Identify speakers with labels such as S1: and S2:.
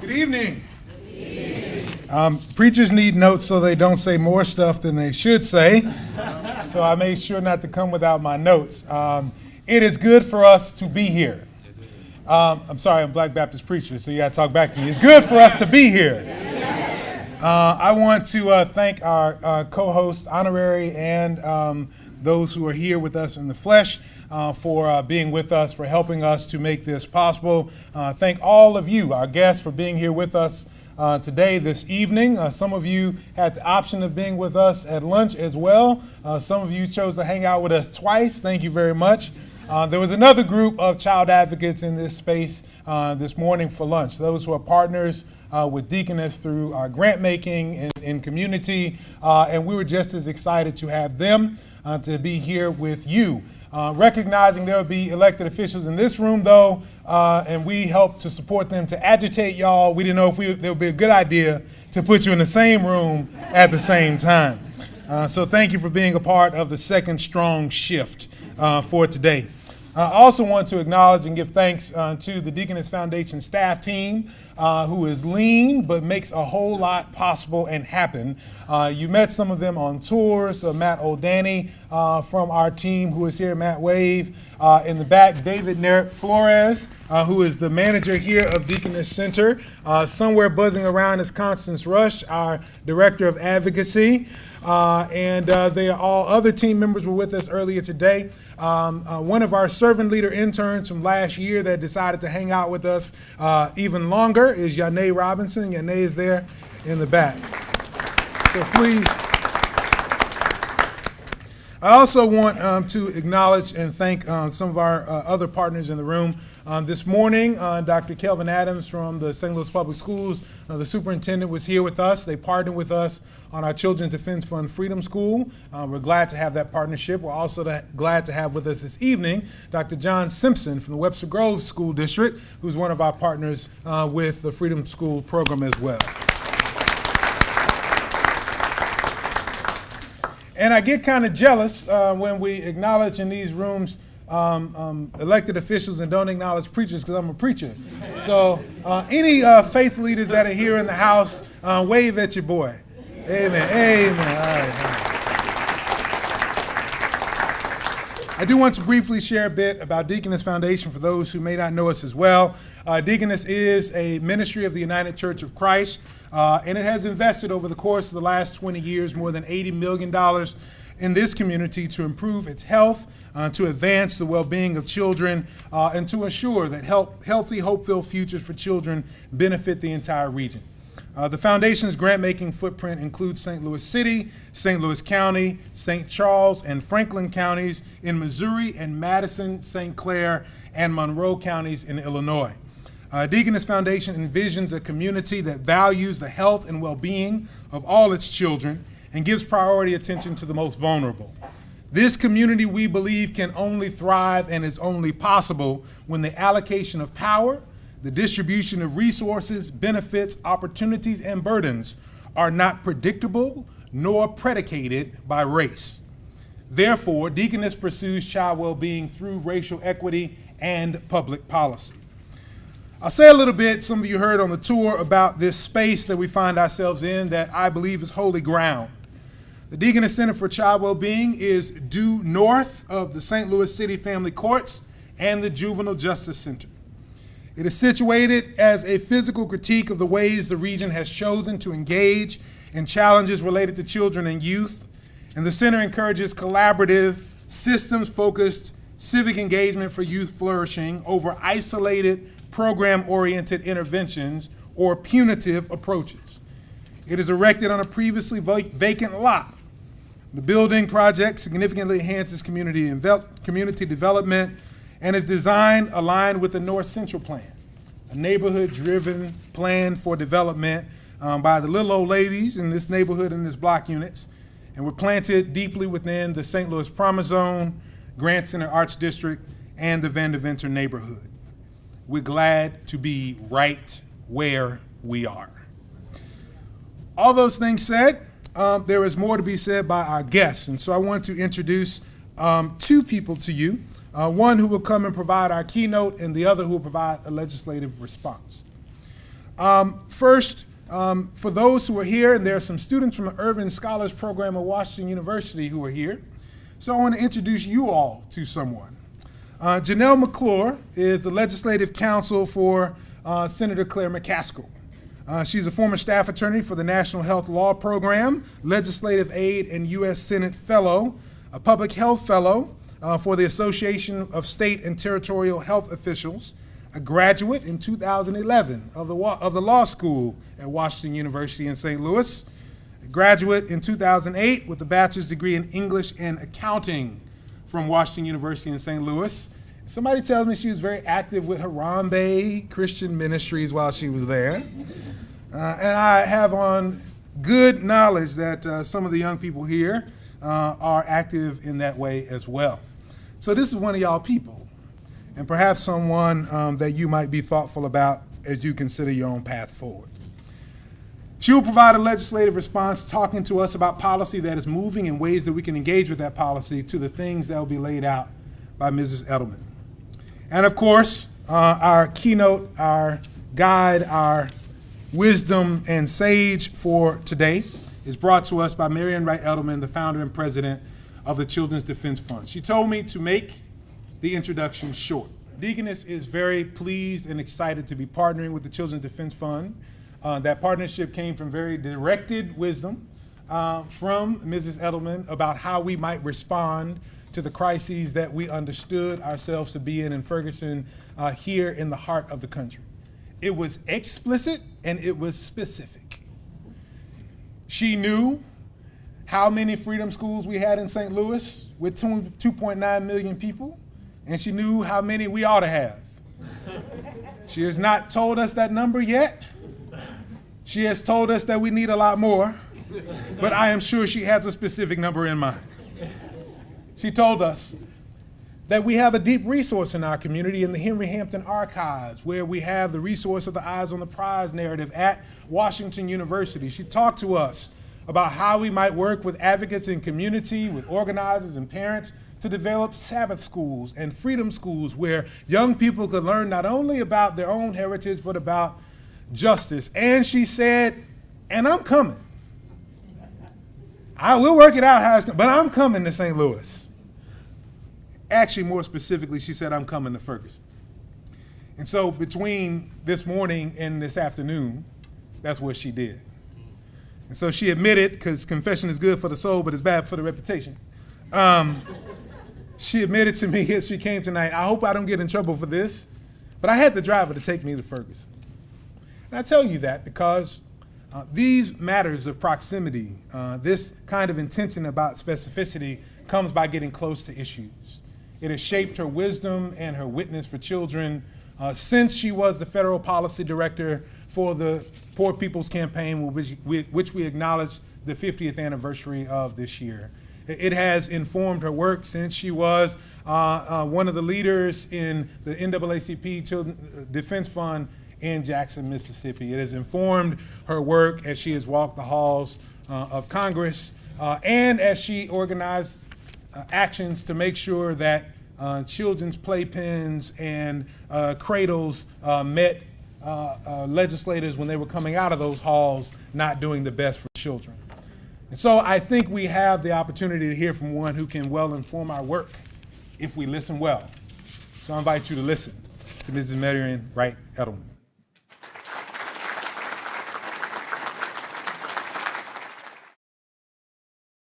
S1: Good evening. Preachers need notes so they don't say more stuff than they should say. So I made sure not to come without my notes. It is good for us to be here. I'm sorry, I'm a Black Baptist preacher, so you got to talk back to me. It's good for us to be here. I want to thank our co-host, honorary, and those who are here with us in the flesh for being with us, for helping us to make this possible. Thank all of you, our guests, for being here with us today, this evening. Some of you had the option of being with us at lunch as well. Some of you chose to hang out with us twice. Thank you very much. There was another group of child advocates in this space this morning for lunch, those who are partners with Deaconess through our grant making in community, and we were just as excited to have them to be here with you. Recognizing there will be elected officials in this room, though, and we help to support them to agitate y'all. We didn't know if it would be a good idea to put you in the same room at the same time. So thank you for being a part of the second strong shift for today. I also want to acknowledge and give thanks to the Deaconess Foundation staff team, who is lean but makes a whole lot possible and happen. You met some of them on tours. Matt O'Danny from our team, who is here, Matt Wave. In the back, David Merritt Flores, who is the manager here of Deaconess Center. Somewhere buzzing around is Constance Rush, our director of advocacy. And they are all other team members were with us earlier today. One of our servant leader interns from last year that decided to hang out with us even longer is Yanae Robinson. Yanae is there in the back. So please. I also want to acknowledge and thank some of our other partners in the room. This morning, Dr. Kelvin Adams from the St. Louis Public Schools, the superintendent, was here with us. They partnered with us on our Children's Defense Fund Freedom School. We're glad to have that partnership. We're also glad to have with us this evening Dr. John Simpson from the Webster Groves School District, who's one of our partners with the Freedom School program as well. And I get kind of jealous when we acknowledge in these rooms elected officials and don't acknowledge preachers, because I'm a preacher. So any faith leaders that are here in the house, wave at your boy. Amen. Amen. All right. I do want to briefly share a bit about Deaconess Foundation for those who may not know us as well. Deaconess is a ministry of the United Church of Christ, and it has invested over the course of the last 20 years more than $80 million in this community to improve its health, to advance the well-being of children, and to ensure that healthy, hope-filled futures for children benefit the entire region. The Foundation's grant-making footprint includes St. Louis City, St. Louis County, St. Charles, and Franklin counties in Missouri, and Madison, St. Clair, and Monroe counties in Illinois. Deaconess Foundation envisions a community that values the health and well-being of all its children and gives priority attention to the most vulnerable. This community, we believe, can only thrive and is only possible when the allocation of power, the distribution of resources, benefits, opportunities, and burdens are not predictable nor predicated by race. Therefore, Deaconess pursues child well-being through racial equity and public policy. I'll say a little bit, some of you heard on the tour, about this space that we find ourselves in that I believe is holy ground. The Deaconess Center for Child Wellbeing is due north of the St. Louis City Family Courts and the Juvenile Justice Center. It is situated as a physical critique of the ways the region has chosen to engage in challenges related to children and youth, and the center encourages collaborative, systems-focused civic engagement for youth flourishing over isolated, program-oriented interventions or punitive approaches. It is erected on a previously vacant lot. The building project significantly enhances community development and is designed aligned with the North Central Plan, a neighborhood-driven plan for development by the little old ladies in this neighborhood and this block units, and we're planted deeply within the St. Louis Promise Zone, Grant Center Arts District, and the Vandeventer neighborhood. We're glad to be right where we are. All those things said, there is more to be said by our guests, and so I want to introduce two people to you. One who will come and provide our keynote, and the other who will provide a legislative response. First, for those who are here, and there are some students from the Urban Scholars Program at Washington University who are here, so I want to introduce you all to someone. Janelle McClure is the legislative counsel for Senator Claire McCaskill. She's a former staff attorney for the National Health Law Program, legislative aide and U.S. Senate fellow, a public health fellow for the Association of State and Territorial Health Officials, a graduate in 2011 of the law school at Washington University in St. Louis, a graduate in 2008 with a bachelor's degree in English and accounting from Washington University in St. Louis. Somebody tells me she was very active with Harambe Christian Ministries while she was there. And I have on good knowledge that some of the young people here are active in that way as well. So this is one of y'all people, and perhaps someone that you might be thoughtful about as you consider your own path forward. She will provide a legislative response talking to us about policy that is moving and ways that we can engage with that policy to the things that will be laid out by Mrs. Edelman. And of course, our keynote, our guide, our wisdom and sage for today is brought to us by Marian Wright Edelman, the founder and president of the Children's Defense Fund. She told me to make the introduction short. Deaconess is very pleased and excited to be partnering with the Children's Defense Fund. That partnership came from very directed wisdom from Mrs. Edelman about how we might respond to the crises that we understood ourselves to be in Ferguson, here in the heart of the country. It was explicit and it was specific. She knew how many freedom schools we had in St. Louis with 2.9 million people, and she knew how many we ought to have. She has not told us that number yet. She has told us that we need a lot more, but I am sure she has a specific number in mind. She told us that we have a deep resource in our community in the Henry Hampton Archives, where we have the resource of the Eyes on the Prize narrative at Washington University. She talked to us about how we might work with advocates in community, with organizers and parents to develop Sabbath schools and freedom schools where young people could learn not only about their own heritage, but about justice. And she said, and I'm coming. I will work it out how it's going, but I'm coming to St. Louis. Actually, more specifically, she said, I'm coming to Ferguson. And so between this morning and this afternoon, that's what she did. And so she admitted, because confession is good for the soul, but it's bad for the reputation. She admitted to me as she came tonight, I hope I don't get in trouble for this, but I had the driver to take me to Ferguson. And I tell you that because these matters of proximity, this kind of intention about specificity comes by getting close to issues. It has shaped her wisdom and her witness for children since she was the federal policy director for the Poor People's Campaign, which we acknowledge the 50th anniversary of this year. It has informed her work since she was one of the leaders in the NAACP Children's Defense Fund in Jackson, Mississippi. It has informed her work as she has walked the halls of Congress and as she organized actions to make sure that children's playpens and cradles met legislators when they were coming out of those halls not doing the best for children. And so I think we have the opportunity to hear from one who can well inform our work if we listen well. So I invite you to listen to Mrs. Marian Wright Edelman.